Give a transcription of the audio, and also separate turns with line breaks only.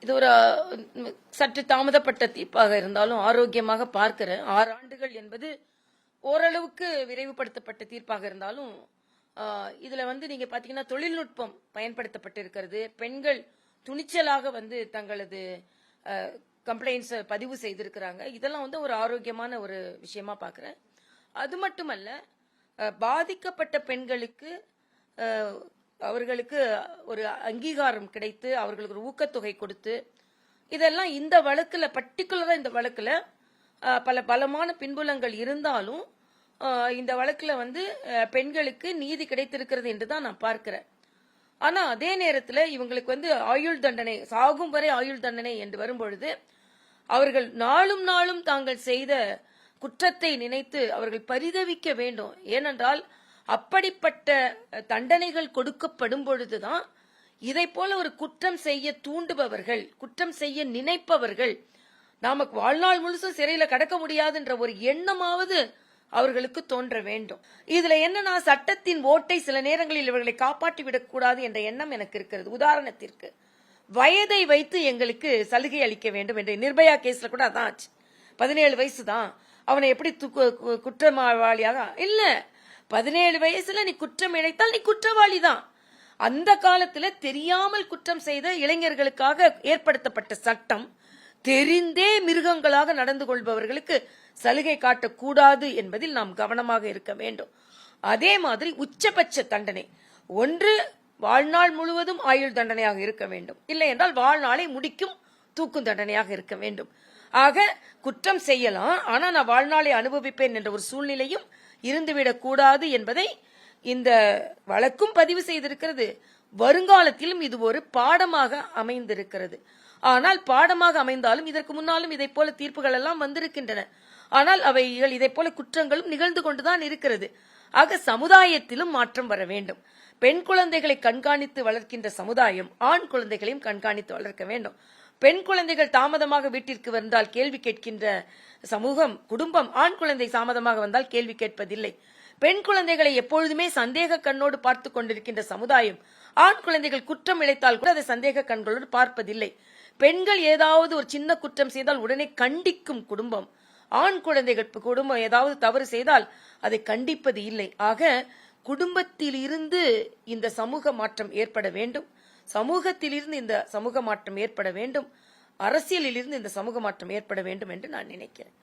இது ஒரு சற்று தாமதப்பட்ட தீர்ப்பாக இருந்தாலும் ஆரோக்கியமாக பார்க்கிறேன். 6 ஆண்டுகள் என்பது ஓரளவுக்கு விரைவுபடுத்தப்பட்ட தீர்ப்பாக இருந்தாலும் இதுல நீங்க பாத்தீங்கன்னா தொழில்நுட்பம் பயன்படுத்தப்பட்டிருக்கிறது. பெண்கள் துணிச்சலாக தங்களது கம்ப்ளைண்ட்ஸ் பதிவு செய்திருக்கிறாங்க. இதெல்லாம் ஒரு ஆரோக்கியமான ஒரு விஷயமா பாக்குறேன். அது மட்டுமல்ல, பாதிக்கப்பட்ட பெண்களுக்கு அவர்களுக்கு ஒரு அங்கீகாரம் கிடைத்து அவர்களுக்கு ஒரு ஊக்கத்தொகை கொடுத்து இதெல்லாம் இந்த வழக்குல பர்டிகுலரா இந்த வழக்குல பல பலமான பின்புலங்கள் இருந்தாலும் இந்த வழக்குல பெண்களுக்கு நீதி கிடைத்திருக்கிறது என்றுதான் நான் பார்க்கிறேன். ஆனா அதே நேரத்தில் இவங்களுக்கு ஆயுள் தண்டனை, சாகும் வரை ஆயுள் தண்டனை என்று வரும்பொழுது அவர்கள் நாளும் நாளும் தாங்கள் செய்த குற்றத்தை நினைத்து அவர்கள் பரிதவிக்க வேண்டும். ஏனென்றால் அப்படிப்பட்ட தண்டனைகள் கொடுக்கப்படும் பொழுதுதான் இதை போல ஒரு குற்றம் செய்ய தூண்டுபவர்கள், குற்றம் செய்ய நினைப்பவர்கள் நமக்கு வாழ்நாள் முழுசும் சிறையில கடக்க முடியாதுன்ற ஒரு எண்ணமாவது அவர்களுக்கு தோன்ற வேண்டும். இதுல என்னன்னா, சட்டத்தின் ஓட்டை சில நேரங்களில் இவர்களை காப்பாற்றி விடக்கூடாது என்ற எண்ணம் எனக்கு இருக்கிறது. உதாரணத்திற்கு வயதை வைத்து எங்களுக்கு சலுகை அளிக்க வேண்டும் என்ற நிர்பயா கேஸ்ல கூட அதான் ஆச்சு. 17 வயசு தான், அவனை எப்படி குற்றவாளியாக இல்ல, 17 வயசுல நீ குற்றம் இழைத்தால் நீ குற்றவாளி தான். அந்த காலத்துல தெரியாமல் குற்றம் செய்த இளைஞர்களுக்காக ஏற்படுத்தப்பட்ட சட்டம் தெரிந்தே மிருகங்களாக நடந்து கொள்பவர்களுக்கு சலுகை காட்டக்கூடாது என்பதில் நாம் கவனமாக இருக்க வேண்டும். அதே மாதிரி உச்சபட்ச தண்டனை ஒன்று வாழ்நாள் முழுவதும் ஆயுள் தண்டனையாக இருக்க வேண்டும், இல்லை என்றால் வாழ்நாளை முடிக்கும் தூக்கும் தண்டனையாக இருக்க வேண்டும். ஆக குற்றம் செய்யலாம், ஆனா நான் வாழ்நாளை அனுபவிப்பேன் என்ற ஒரு சூழ்நிலையும் இருந்துவிடக் கூடாது என்பதை இந்த வழக்கும் பதிவு செய்திருக்கிறது. வருங்காலத்திலும் இது ஒரு பாடமாக அமைந்திருக்கிறது. ஆனால் பாடமாக அமைந்தாலும் இதற்கு முன்னாலும் இதை போல தீர்ப்புகள் எல்லாம் வந்திருக்கின்றன. ஆனால் அவைகள் இதை போல குற்றங்களும் நிகழ்ந்து கொண்டுதான் இருக்கிறது. ஆக சமுதாயத்திலும் மாற்றம் வர வேண்டும். பெண் குழந்தைகளை கண்காணித்து வளர்க்கின்ற சமுதாயம் ஆண் குழந்தைகளையும் கண்காணித்து வளர்க்க வேண்டும். பெண் குழந்தைகள் தாமதமாக வீட்டிற்கு வந்தால் கேள்வி கேட்கின்ற சமூகம், குடும்பம், ஆண் குழந்தை தாமதமாக வந்தால் கேள்வி கேட்பதில்லை. பெண் குழந்தைகளை எப்பொழுதுமே சந்தேக கண்ணோடு பார்த்து கொண்டிருக்கின்ற சமுதாயம் ஆண் குழந்தைகள் குற்றம் இழைத்தால் கூட அதை சந்தேக கண்களோடு பார்ப்பதில்லை. பெண்கள் ஏதாவது ஒரு சின்ன குற்றம் செய்தால் உடனே கண்டிக்கும் குடும்பம். ஆண் குழந்தைகள் குடும்பம் ஏதாவது தவறு செய்தால் அதை கண்டிப்பது இல்லை. ஆக குடும்பத்தில் இருந்து இந்த சமூக மாற்றம் ஏற்பட வேண்டும், சமூகத்தில் இருந்து இந்த சமூக மாற்றம் ஏற்பட வேண்டும், அரசியலில் இருந்து இந்த சமூக மாற்றம் ஏற்பட வேண்டும் என்று நான் நினைக்கிறேன்.